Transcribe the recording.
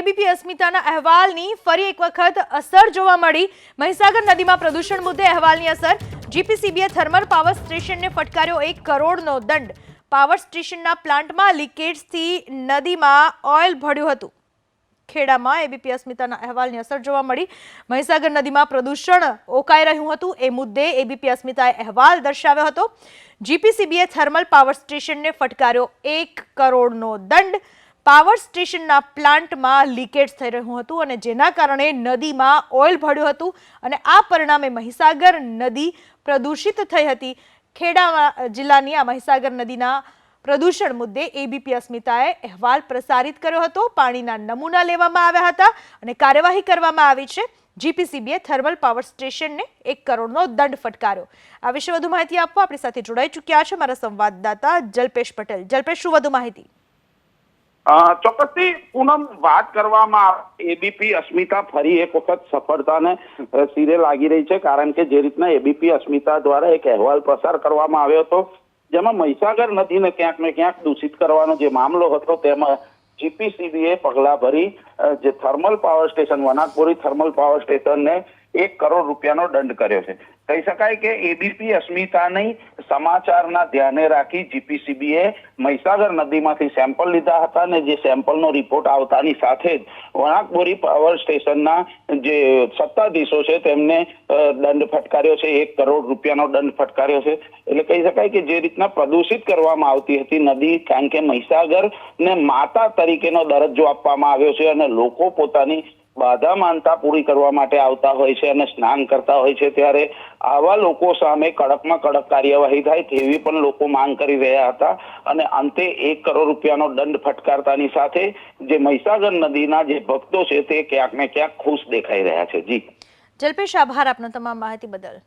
ABP અસ્મિતાના અહેવાલની ફરી એક વખત અસર જોવા મળી। મહીસાગર નદીમાં પ્રદૂષણ મુદ્દે અહેવાલની અસર। જીપીસીબીએ થર્મલ પાવર સ્ટેશનને ફટકાર્યો 1 કરોડનો દંડ। પાવર સ્ટેશનના પ્લાન્ટમાં લીકેજથી નદીમાં ઓઇલ ભળ્યું હતું। ખેડામાં એબીપી અસ્મિતાના અહેવાલની અસર જોવા મળી। મહીસાગર નદીમાં પ્રદૂષણ ઓકાઈ રહ્યું હતું એ મુદ્દે એબીપી અસ્મિતાએ અહેવાલ દર્શાવ્યો હતો। જીપીસીબીએ થર્મલ પાવર સ્ટેશનને ફટકાર્યો 1 કરોડનો દંડ। પાવર સ્ટેશનના પ્લાન્ટમાં લીકેજ થઈ રહ્યું હતું અને જેના કારણે નદીમાં ઓઇલ ભળ્યું હતું અને આ પરિણામે મહીસાગર નદી પ્રદૂષિત થઈ હતી। ખેડા જિલ્લાની આ મહીસાગર નદીના પ્રદૂષણ મુદ્દે એબીપી અસ્મિતાએ અહેવાલ પ્રસારિત કર્યો હતો। પાણીના નમૂના લેવામાં આવ્યા હતા અને કાર્યવાહી કરવામાં આવી છે। જીપીસીબીએ થર્મલ પાવર સ્ટેશનને 1 કરોડનો દંડ ફટકાર્યો। આ વિશે વધુ માહિતી આપવા આપણી સાથે જોડાઈ ચૂક્યા છે મારા સંવાદદાતા જલ્પેશ પટેલ। જલ્પેશ, શું વધુ માહિતી? ચોક્કસથી પૂનમ, વાત કરવામાં એબીપી અસ્મિતા ફરી એક વખત સફળતાને સિરે લાગી રહી છે, કારણ કે જે રીતના એબીપી અસ્મિતા દ્વારા એક અહેવાલ પસાર કરવામાં આવ્યો હતો જેમાં મહીસાગર નદીને ક્યાંક ને ક્યાંક દૂષિત કરવાનો જે મામલો હતો તેમાં જીપીસીબીએ પગલા ભરી જે thermal power station Wanakbori thermal power સ્ટેશનને 1 કરોડ રૂપિયાનો દંડ કર્યો છે। કહી શકાય કે એબીપી અસ્મિતાની સમાચારના ધ્યાને રાખી જીપીસીબીએ મહીસાગર નદીમાંથી સેમ્પલ લીધા હતા અને જે સેમ્પલનો રિપોર્ટ આવતાની સાથે જ વણાકબોરી પાવર સ્ટેશનના જે સત્તાધીશો છે તેમને દંડ ફટકાર્યો છે। 1 કરોડ રૂપિયાનો દંડ ફટકાર્યો છે। એટલે કહી શકાય કે જે રીતના પ્રદૂષિત કરવામાં આવતી હતી નદી, કારણ કે મહીસાગરને માતા તરીકેનો દરજ્જો આપવામાં આવ્યો છે અને લોકો પોતાની બાધા માનતા પૂરી કરવા માટે આવતા હોય છે અને સ્નાન કરતા હોય છે, ત્યારે આવા લોકો સામે કડકમાં કડક કાર્યવાહી થાય તેવી પણ લોકો માંગ કરી રહ્યા હતા અને અંતે 1 કરોડ રૂપિયાનો દંડ ફટકારતાની સાથે જે મહીસાગર નદીના જે ભક્તો છે તે ક્યાંક ને ક્યાંક ખુશ દેખાઈ રહ્યા છે। જી જલ્પેશ, આભાર આપનો તમામ માહિતી બદલ।